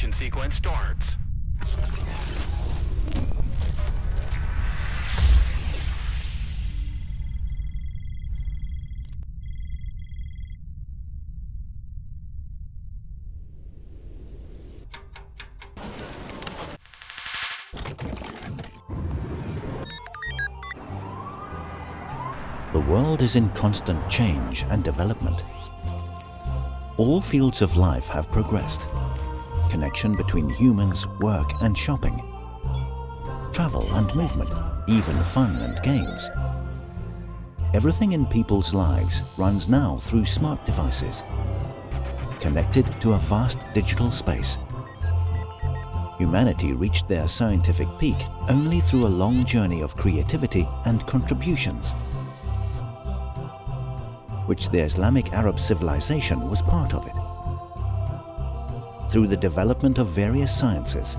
Ignition sequence starts. The world is in constant change and development. All fields of life have progressed. Connection between humans, work and shopping. Travel and movement, even fun and games. Everything in people's lives runs now through smart devices, connected to a vast digital space. Humanity reached their scientific peak only through a long journey of creativity and contributions, which the Islamic Arab civilization was part of it. Through the development of various sciences,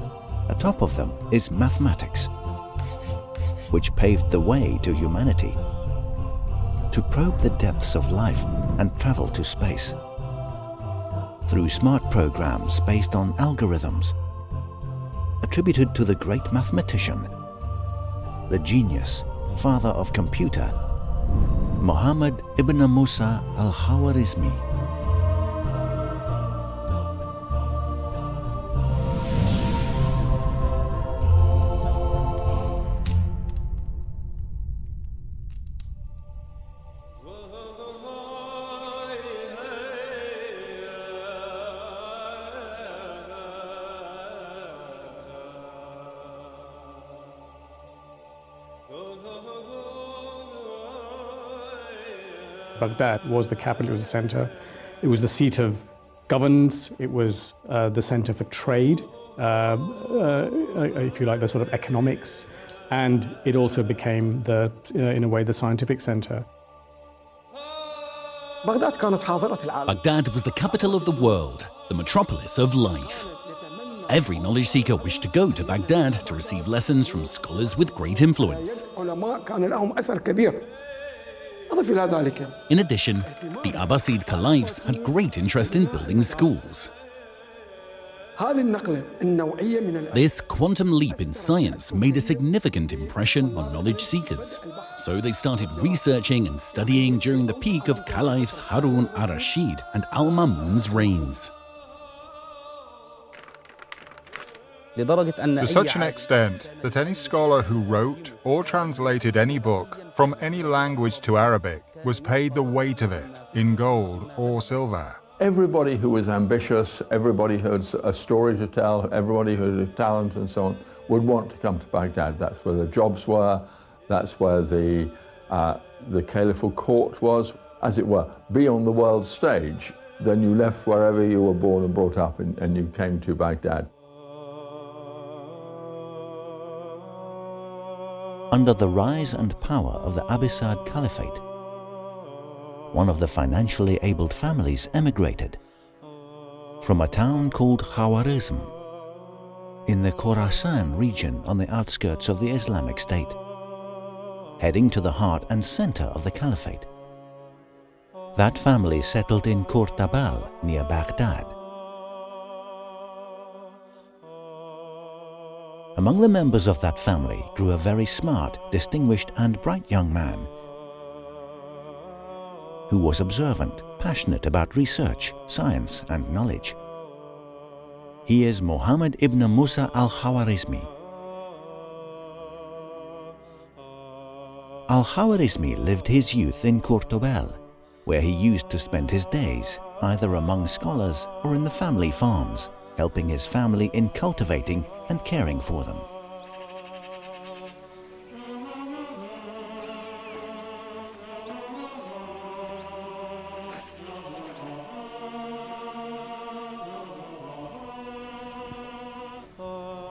atop of them is mathematics, which paved the way to humanity to probe the depths of life and travel to space. Through smart programs based on algorithms, attributed to the great mathematician, the genius, father of computer, Muhammad ibn Musa al-Khwarizmi. Baghdad was the capital, it was the center. It was the seat of governance, it was the center for trade, if you like, the sort of economics, and it also became, in a way, the scientific center. Baghdad was the capital of the world, the metropolis of life. Every knowledge seeker wished to go to Baghdad to receive lessons from scholars with great influence. In addition, the Abbasid caliphs had great interest in building schools. This quantum leap in science made a significant impression on knowledge seekers. So they started researching and studying during the peak of Caliphs Harun al-Rashid and al-Mamun's reigns. To such an extent that any scholar who wrote or translated any book from any language to Arabic was paid the weight of it in gold or silver. Everybody who was ambitious, everybody who had a story to tell, everybody who had talent and so on, would want to come to Baghdad. That's where the jobs were, that's where the caliphal court was, as it were, be on the world stage. Then you left wherever you were born and brought up and you came to Baghdad. Under the rise and power of the Abbasid Caliphate, one of the financially abled families emigrated from a town called Khwarizm in the Khorasan region on the outskirts of the Islamic State, heading to the heart and center of the Caliphate. That family settled in Kurtabal near Baghdad. Among the members of that family grew a very smart, distinguished and bright young man who was observant, passionate about research, science and knowledge. He is Muhammad ibn Musa al-Khwarizmi. Al-Khwarizmi lived his youth in Kurtabal, where he used to spend his days either among scholars or in the family farms, helping his family in cultivating and caring for them.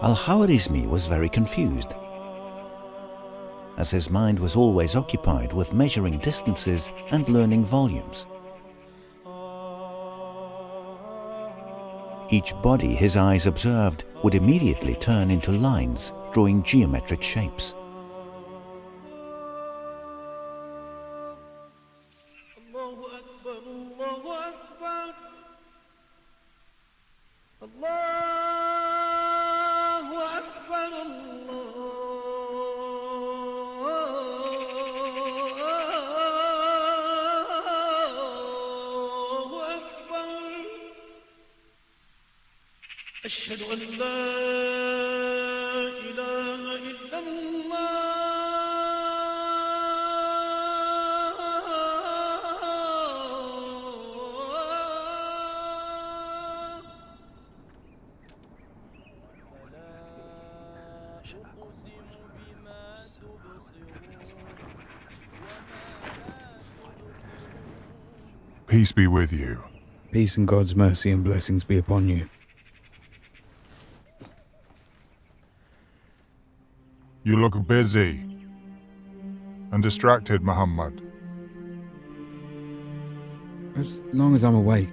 Al-Khwarizmi was very confused, as his mind was always occupied with measuring distances and learning volumes. Each body his eyes observed would immediately turn into lines, drawing geometric shapes. Allah أشهد أن لا إله إلا الله. Peace be with you. Peace and God's mercy and blessings be upon you. You look busy and distracted, Muhammad. As long as I'm awake,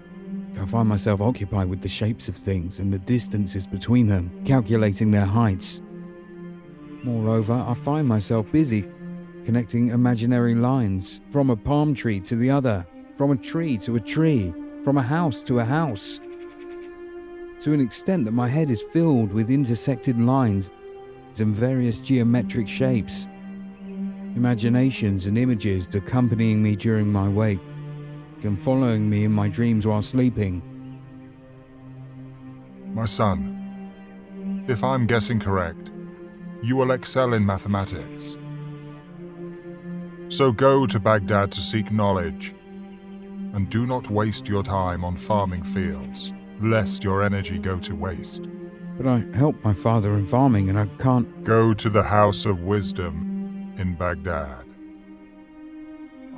I find myself occupied with the shapes of things and the distances between them, calculating their heights. Moreover, I find myself busy connecting imaginary lines from a palm tree to the other, from a tree to a tree, from a house to a house, to an extent that my head is filled with intersected lines and various geometric shapes, imaginations and images accompanying me during my wake and following me in my dreams while sleeping. My son, if I'm guessing correct, you will excel in mathematics. So go to Baghdad to seek knowledge, and do not waste your time on farming fields, lest your energy go to waste. But I help my father in farming and I can't. Go to the House of Wisdom in Baghdad.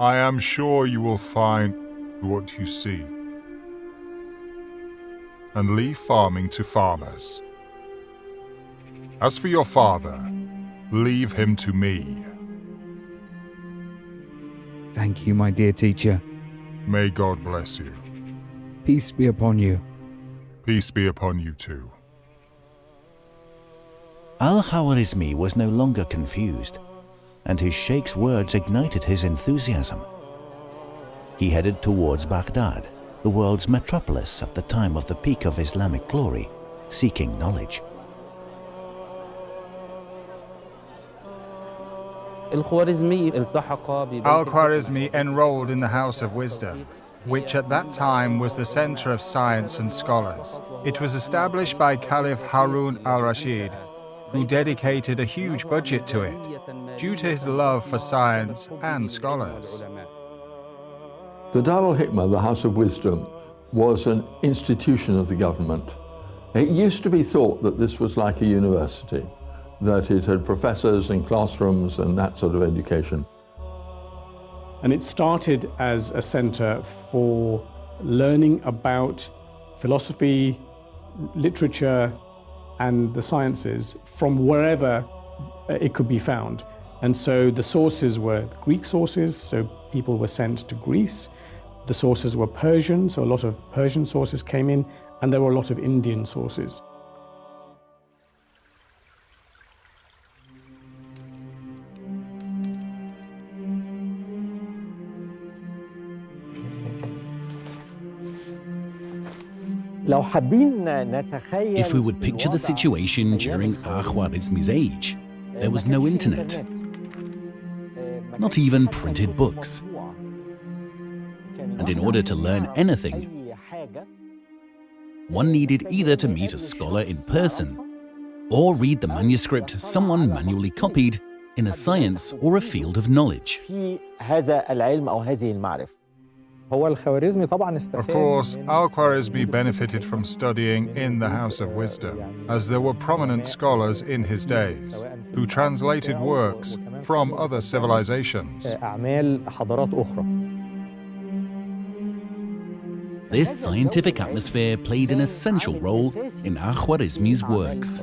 I am sure you will find what you seek. And leave farming to farmers. As for your father, leave him to me. Thank you, my dear teacher. May God bless you. Peace be upon you. Peace be upon you too. Al-Khwarizmi was no longer confused, and his sheikh's words ignited his enthusiasm. He headed towards Baghdad, the world's metropolis at the time of the peak of Islamic glory, seeking knowledge. Al-Khwarizmi enrolled in the House of Wisdom, which at that time was the center of science and scholars. It was established by Caliph Harun al-Rashid, who dedicated a huge budget to it, due to his love for science and scholars. The Dar al-Hikmah, the House of Wisdom, was an institution of the government. It used to be thought that this was like a university, that it had professors and classrooms and that sort of education. And it started as a center for learning about philosophy, literature, and the sciences from wherever it could be found. And so the sources were Greek sources, so people were sent to Greece. The sources were Persian, so a lot of Persian sources came in, and there were a lot of Indian sources. If we would picture the situation during Al-Khwarizmi's age, there was no internet, not even printed books. And in order to learn anything, one needed either to meet a scholar in person or read the manuscript someone manually copied in a science or a field of knowledge. Of course, Al-Khwarizmi benefited from studying in the House of Wisdom, as there were prominent scholars in his days who translated works from other civilizations. This scientific atmosphere played an essential role in Al-Khwarizmi's works.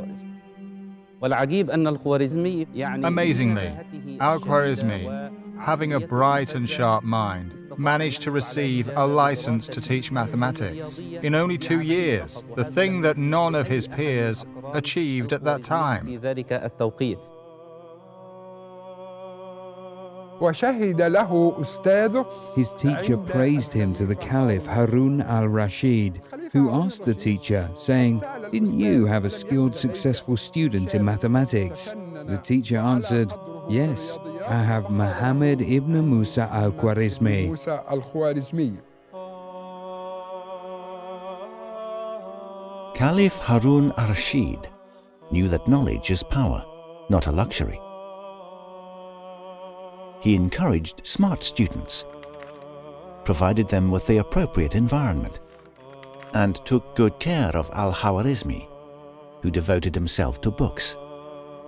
Amazingly, Al-Khwarizmi, having a bright and sharp mind, managed to receive a license to teach mathematics in only 2 years, the thing that none of his peers achieved at that time. His teacher praised him to the Caliph Harun al-Rashid, who asked the teacher, saying, "Didn't you have a skilled, successful student in mathematics?" The teacher answered, "Yes, I have Muhammad ibn Musa al-Khwarizmi." Caliph Harun al-Rashid knew that knowledge is power, not a luxury. He encouraged smart students, provided them with the appropriate environment, and took good care of al-Khwarizmi, who devoted himself to books,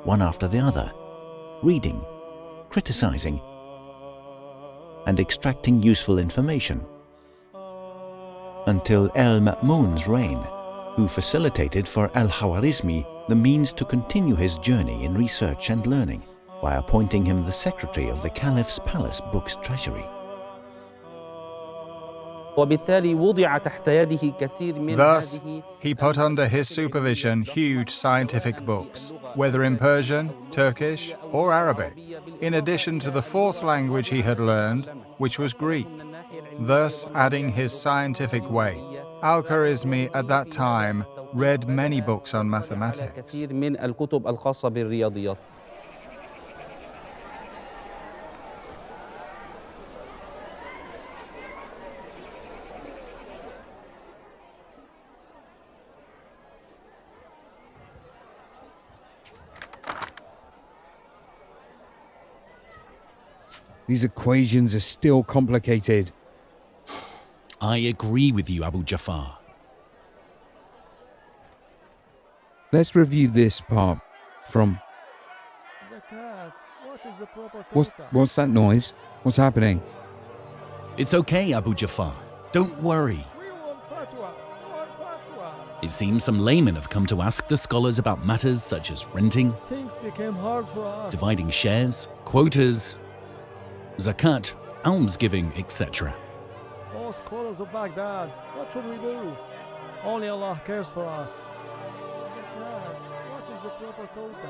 one after the other, reading, criticizing, and extracting useful information, until al-Ma'mun's reign, who facilitated for al-Khwarizmi the means to continue his journey in research and learning by appointing him the secretary of the Caliph's palace books treasury. Thus, he put under his supervision huge scientific books, whether in Persian, Turkish, or Arabic, in addition to the fourth language he had learned, which was Greek, thus adding his scientific weight. Al-Khwarizmi at that time read many books on mathematics. These equations are still complicated. I agree with you, Abu Jafar. Let's review this part from... What's that noise? What's happening? It's okay, Abu Jafar. Don't worry. It seems some laymen have come to ask the scholars about matters such as renting, Things became hard for us. dividing shares, quotas, zakat, almsgiving, etc. Oh, scholars of Baghdad, what should we do? Only Allah cares for us. Zakat, what is the proper quota?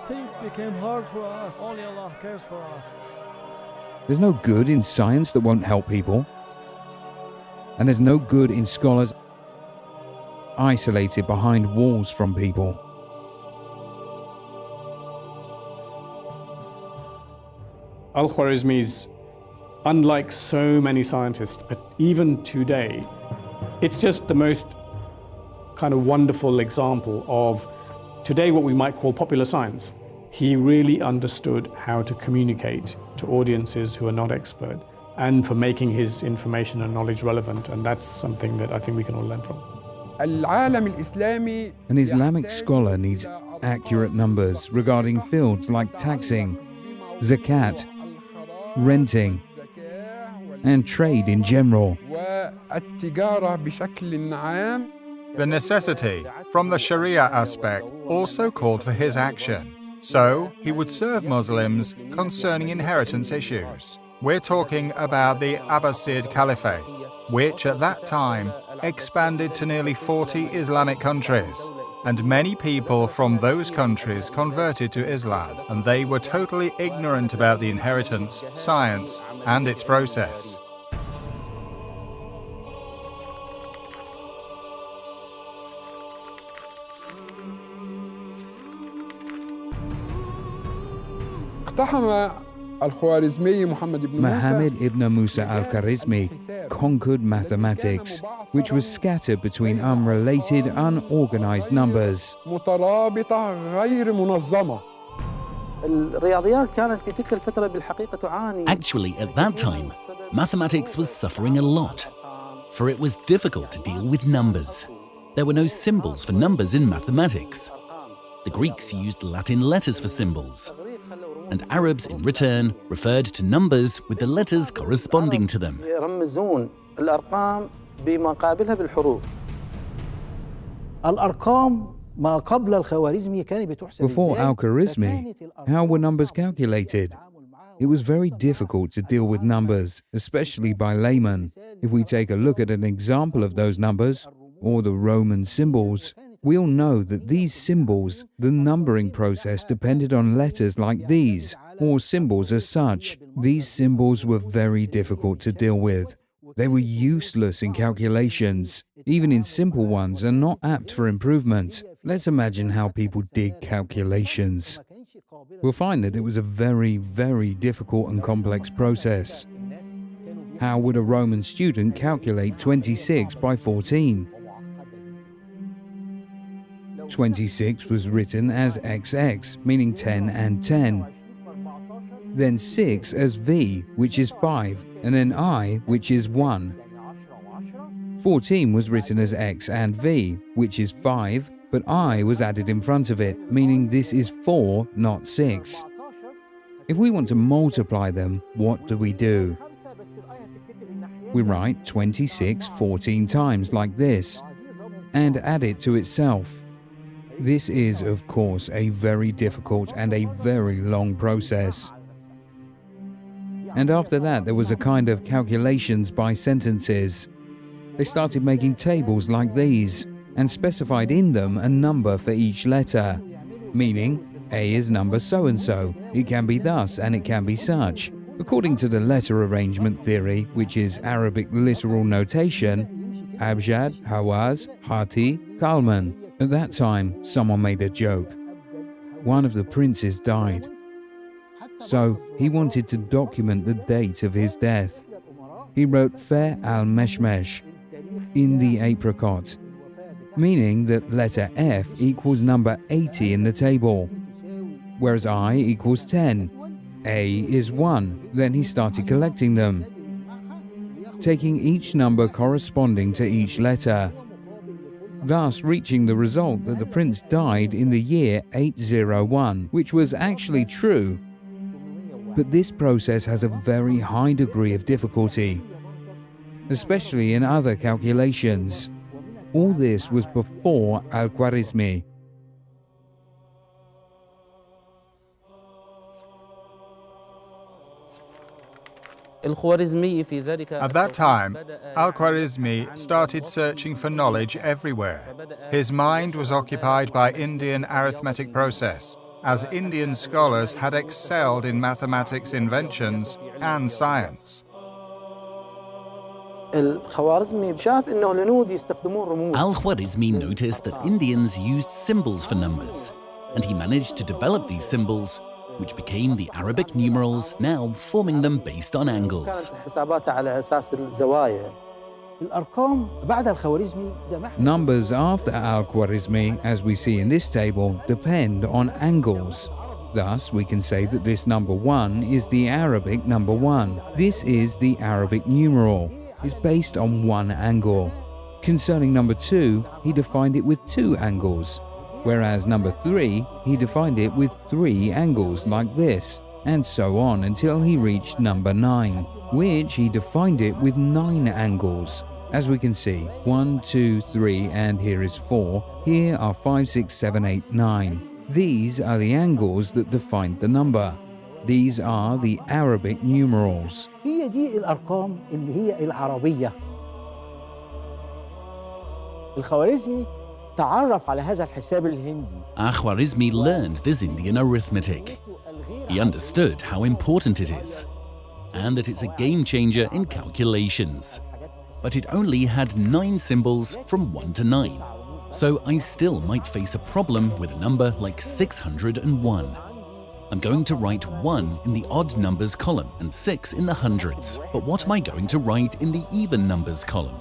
Things became hard for us. Only Allah cares for us. There's no good in science that won't help people. And there's no good in scholars isolated behind walls from people. Al-Khwarizmi's, unlike so many scientists, but even today, it's just the most kind of wonderful example of today what we might call popular science. He really understood how to communicate to audiences who are not expert and for making his information and knowledge relevant, and that's something that I think we can all learn from. An Islamic scholar needs accurate numbers regarding fields like taxing, zakat, renting, and trade in general. The necessity from the Sharia aspect also called for his action. So he would serve Muslims concerning inheritance issues. We're talking about the Abbasid Caliphate, which at that time expanded to nearly 40 Islamic countries. And many people from those countries converted to Islam, and they were totally ignorant about the inheritance, science, and its process. Muhammad ibn Musa al-Khwarizmi conquered mathematics, which was scattered between unrelated, unorganized numbers. Actually, at that time, mathematics was suffering a lot, for it was difficult to deal with numbers. There were no symbols for numbers in mathematics. The Greeks used Latin letters for symbols, and Arabs in return referred to numbers with the letters corresponding to them. Before Al-Khwarizmi, how were numbers calculated? It was very difficult to deal with numbers, especially by laymen. If we take a look at an example of those numbers, or the Roman symbols, we'll know that these symbols, the numbering process depended on letters like these, or symbols as such. These symbols were very difficult to deal with. They were useless in calculations, even in simple ones, and not apt for improvement. Let's imagine how people did calculations. We'll find that it was a very, very difficult and complex process. How would a Roman student calculate 26 by 14? 26 was written as XX, meaning 10 and 10. Then 6 as V, which is 5, and then I, which is 1. 14 was written as X and V, which is 5, but I was added in front of it, meaning this is 4, not 6. If we want to multiply them, what do? We write 26 14 times like this, and add it to itself. This is, of course, a very difficult and a very long process. And after that, there was a kind of calculations by sentences. They started making tables like these, and specified in them a number for each letter, meaning A is number so-and-so, it can be thus and it can be such. According to the letter arrangement theory, which is Arabic literal notation, Abjad, Hawaz, Hati, Kalman. At that time, someone made a joke. One of the princes died. So he wanted to document the date of his death. He wrote Fe al-Meshmesh, in the apricot, meaning that letter F equals number 80 in the table, whereas I equals 10. A is 1, then he started collecting them, taking each number corresponding to each letter, thus reaching the result that the prince died in the year 801, which was actually true. But this process has a very high degree of difficulty, especially in other calculations. All this was before Al-Khwarizmi. At that time, Al-Khwarizmi started searching for knowledge everywhere. His mind was occupied by Indian arithmetic process, as Indian scholars had excelled in mathematics inventions and science. Al-Khwarizmi noticed that Indians used symbols for numbers, and he managed to develop these symbols, which became the Arabic numerals, now forming them based on angles. Numbers after Al-Khwarizmi, as we see in this table, depend on angles. Thus, we can say that this number 1 is the Arabic number 1. This is the Arabic numeral. It's based on one angle. Concerning number 2, he defined it with 2 angles, whereas number 3, he defined it with 3 angles like this, and so on until he reached number 9, which he defined it with 9 angles. As we can see, 1, 2, 3, and here is 4. Here are 5, 6, 7, 8, 9. These are the angles that defined the number. These are the Arabic numerals. Al-Khwarizmi learned this Indian arithmetic. He understood how important it is, and that it's a game changer in calculations. But it only had 9 symbols from 1 to 9. So I still might face a problem with a number like 601. I'm going to write 1 in the odd numbers column and 6 in the hundreds. But what am I going to write in the even numbers column?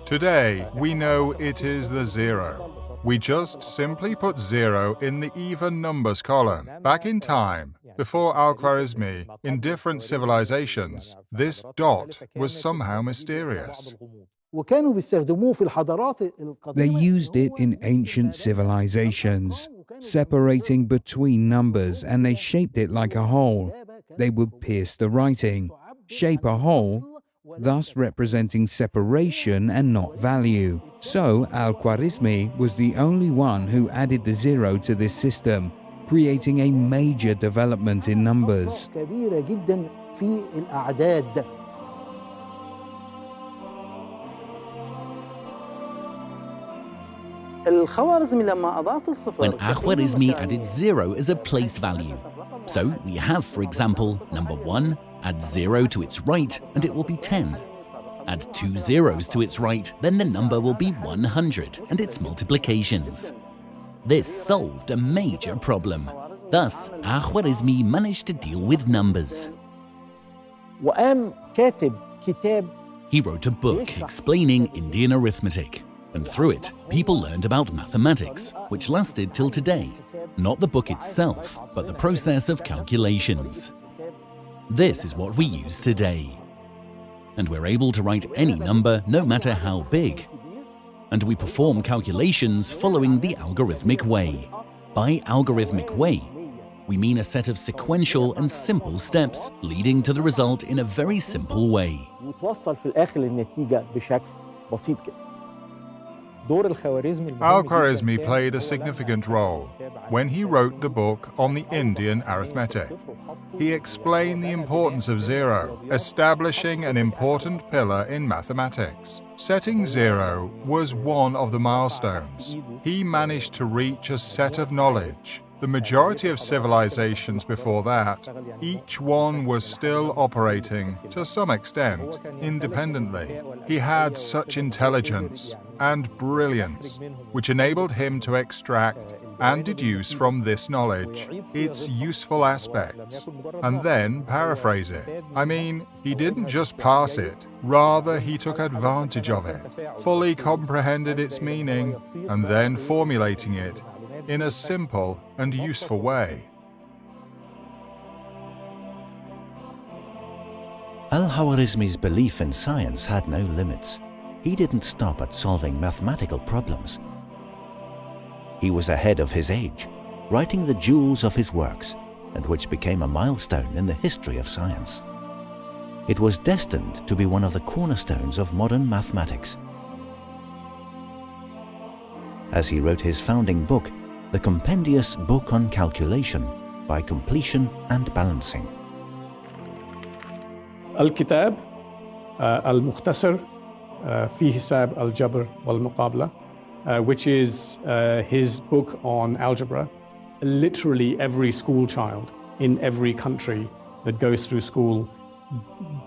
Today, we know it is the 0. We just simply put 0 in the even numbers column. Back in time, before Al-Khwarizmi, in different civilizations, this dot was somehow mysterious. They used it in ancient civilizations, separating between numbers, and they shaped it like a hole. They would pierce the writing, shape a hole, thus representing separation and not value. So Al-Khwarizmi was the only one who added the 0 to this system, creating a major development in numbers. When Al-Khwarizmi added 0 as a place value. So we have, for example, number 1, add 0 to its right and it will be 10. Add 2 zeros to its right, then the number will be 100 and its multiplications. This solved a major problem. Thus, Al-Khwarizmi managed to deal with numbers. وقام كاتب كتاب He wrote a book explaining Indian arithmetic. And through it, people learned about mathematics, which lasted till today. Not the book itself, but the process of calculations. This is what we use today. And we're able to write any number, no matter how big. And we perform calculations following the algorithmic way. By algorithmic way, we mean a set of sequential and simple steps leading to the result in a very simple way. Al-Khwarizmi played a significant role when he wrote the book on the Indian arithmetic. He explained the importance of zero, establishing an important pillar in mathematics. Setting zero was one of the milestones. He managed to reach a set of knowledge. The majority of civilizations before that, each one was still operating, to some extent, independently. He had such intelligence and brilliance, which enabled him to extract and deduce from this knowledge its useful aspects, and then paraphrase it. I mean, he didn't just pass it, rather he took advantage of it, fully comprehended its meaning, and then formulating it in a simple and useful way. Al-Khwarizmi's belief in science had no limits. He didn't stop at solving mathematical problems. He was ahead of his age, writing the jewels of his works, and which became a milestone in the history of science. It was destined to be one of the cornerstones of modern mathematics. As he wrote his founding book, The Compendious Book on Calculation by Completion and Balancing. الكتاب المختصر في حساب الجبر والمقابلة, which is his book on algebra. Literally every school child in every country that goes through school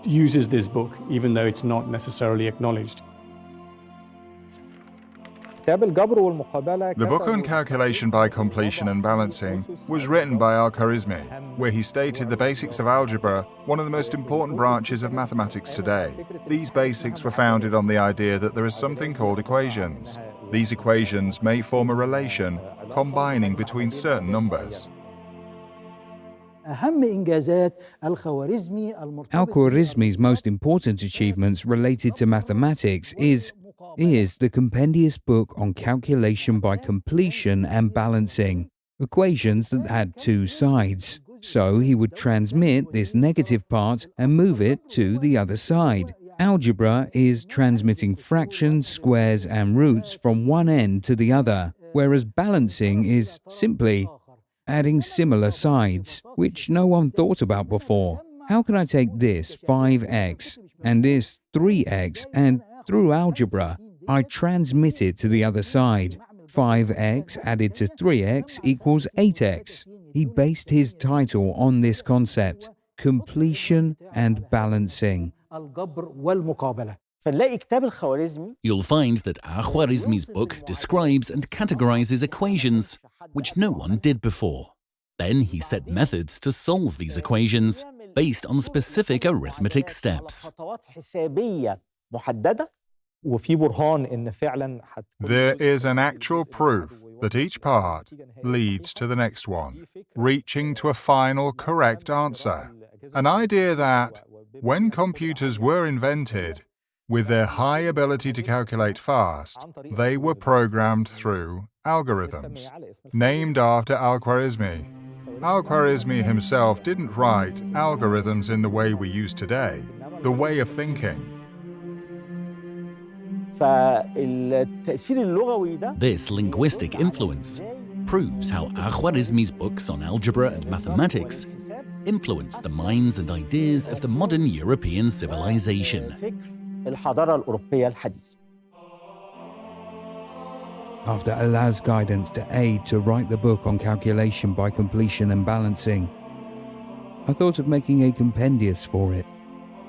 uses this book, even though it's not necessarily acknowledged. The book on calculation by completion and balancing was written by Al-Khwarizmi, where he stated the basics of algebra, one of the most important branches of mathematics today. These basics were founded on the idea that there is something called equations. These equations may form a relation combining between certain numbers. Al-Khwarizmi's most important achievements related to mathematics is the Compendious Book on Calculation by Completion and Balancing, equations that had two sides. So he would transmit this negative part and move it to the other side. Algebra is transmitting fractions, squares, and roots from one end to the other, whereas balancing is simply adding similar sides, which no one thought about before. How can I take this 5x and this 3x, and through algebra, I transmit it to the other side. 5x added to 3x equals 8x. He based his title on this concept, completion and balancing. You'll find that Al-Khwarizmi's book describes and categorizes equations, which no one did before. Then he set methods to solve these equations based on specific arithmetic steps. There is an actual proof that each part leads to the next one, reaching to a final correct answer. An idea that, when computers were invented, with their high ability to calculate fast, they were programmed through algorithms, named after Al-Khwarizmi. Al-Khwarizmi himself didn't write algorithms in the way we use today, the way of thinking. This linguistic influence proves how Al-Khwarizmi's books on algebra and mathematics influenced the minds and ideas of the modern European civilization. After Allah's guidance to aid to write the book on calculation by completion and balancing, I thought of making a compendious for it,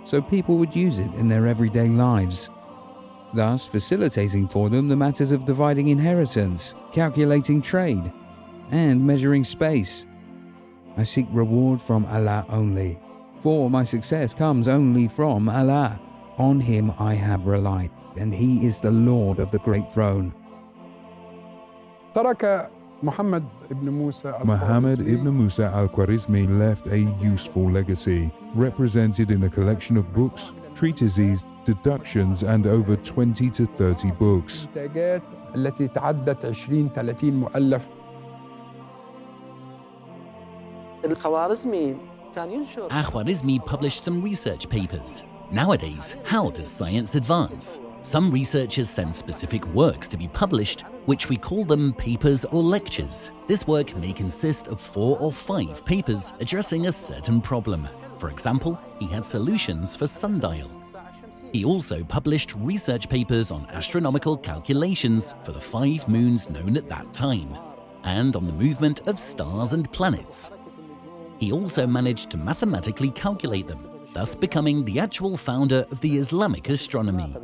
so people would use it in their everyday lives, thus facilitating for them the matters of dividing inheritance, calculating trade, and measuring space. I seek reward from Allah only, for my success comes only from Allah. On Him I have relied. and he is the Lord of the great throne. Muhammad ibn Musa al-Khwarizmi left a useful legacy, represented in a collection of books, treatises, deductions, and over 20 to 30 books. Al-Khwarizmi published some research papers. Nowadays, how does science advance? Some researchers send specific works to be published, which we call them papers or lectures. This work may consist of 4 or 5 papers addressing a certain problem. For example, he had solutions for sundial. He also published research papers on astronomical calculations for the 5 moons known at that time, and on the movement of stars and planets. He also managed to mathematically calculate them, thus becoming the actual founder of the Islamic astronomy.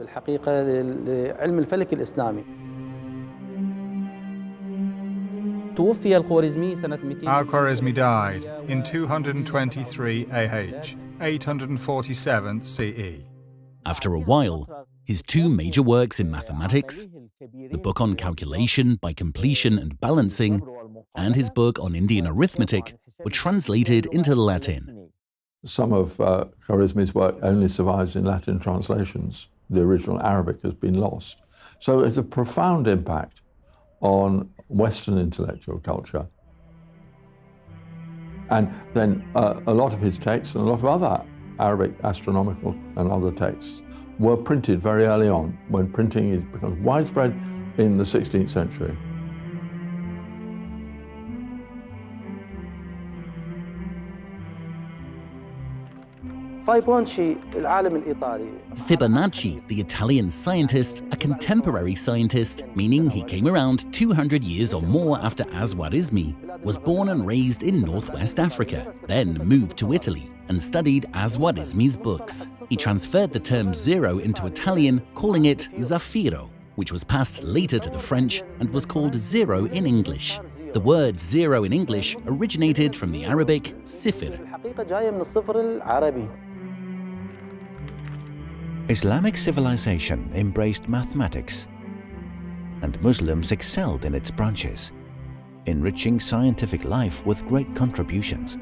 Al-Khwarizmi died in 223 AH, 847 CE. After a while, his 2 major works in mathematics, the book on calculation by completion and balancing, and his book on Indian arithmetic, were translated into Latin. Some of Khwarizmi's work only survives in Latin translations. The original Arabic has been lost. So it's a profound impact on Western intellectual culture. And then a lot of his texts and a lot of other Arabic astronomical and other texts were printed very early on, when printing becomes widespread in the 16th century. Fibonacci, the Italian scientist, a contemporary scientist, meaning he came around 200 years or more after Al-Khwarizmi, was born and raised in northwest Africa, then moved to Italy and studied Al-Khwarizmi's books. He transferred the term zero into Italian, calling it Zafiro, which was passed later to the French and was called zero in English. The word zero in English originated from the Arabic sifir. Islamic civilization embraced mathematics, and Muslims excelled in its branches, enriching scientific life with great contributions.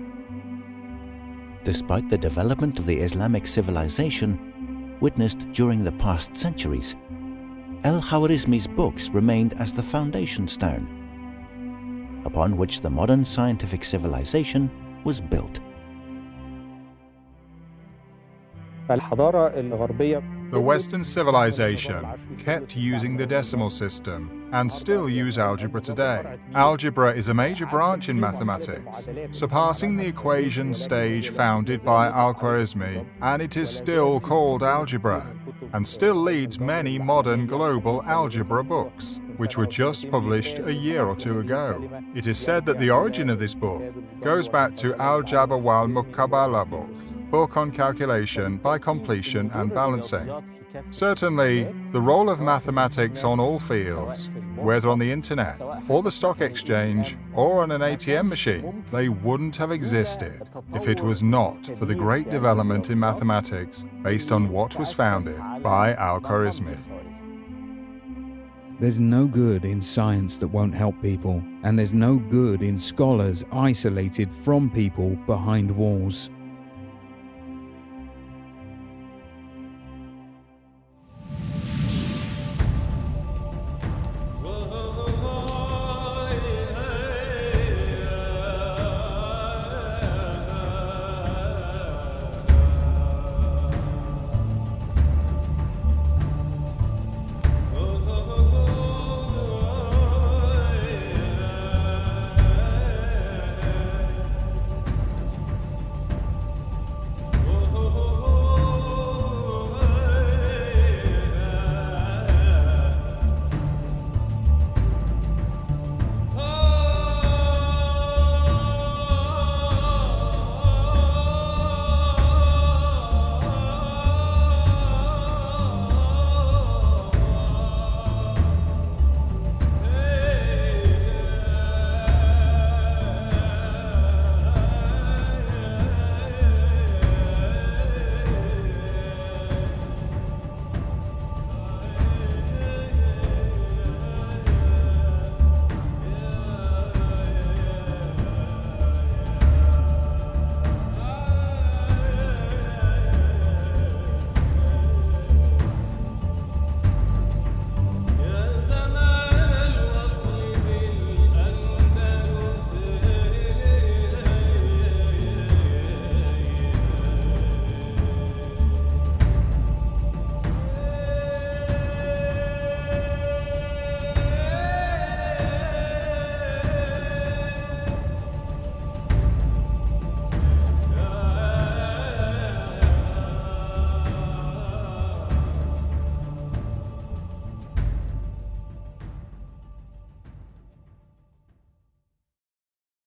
Despite the development of the Islamic civilization witnessed during the past centuries, Al-Khwarizmi's books remained as the foundation stone upon which the modern scientific civilization was built. The Western civilization kept using the decimal system and still use algebra today. Algebra is a major branch in mathematics, surpassing the equation stage founded by Al-Khwarizmi, and it is still called algebra, and still leads many modern global algebra books, which were just published a year or 2 ago. It is said that the origin of this book goes back to Al-Jabr wal-Muqabala book on calculation by completion and balancing. Certainly, the role of mathematics on all fields, whether on the internet, or the stock exchange, or on an ATM machine, they wouldn't have existed if it was not for the great development in mathematics based on what was founded by Al-Khwarizmi. There's no good in science that won't help people, and there's no good in scholars isolated from people behind walls.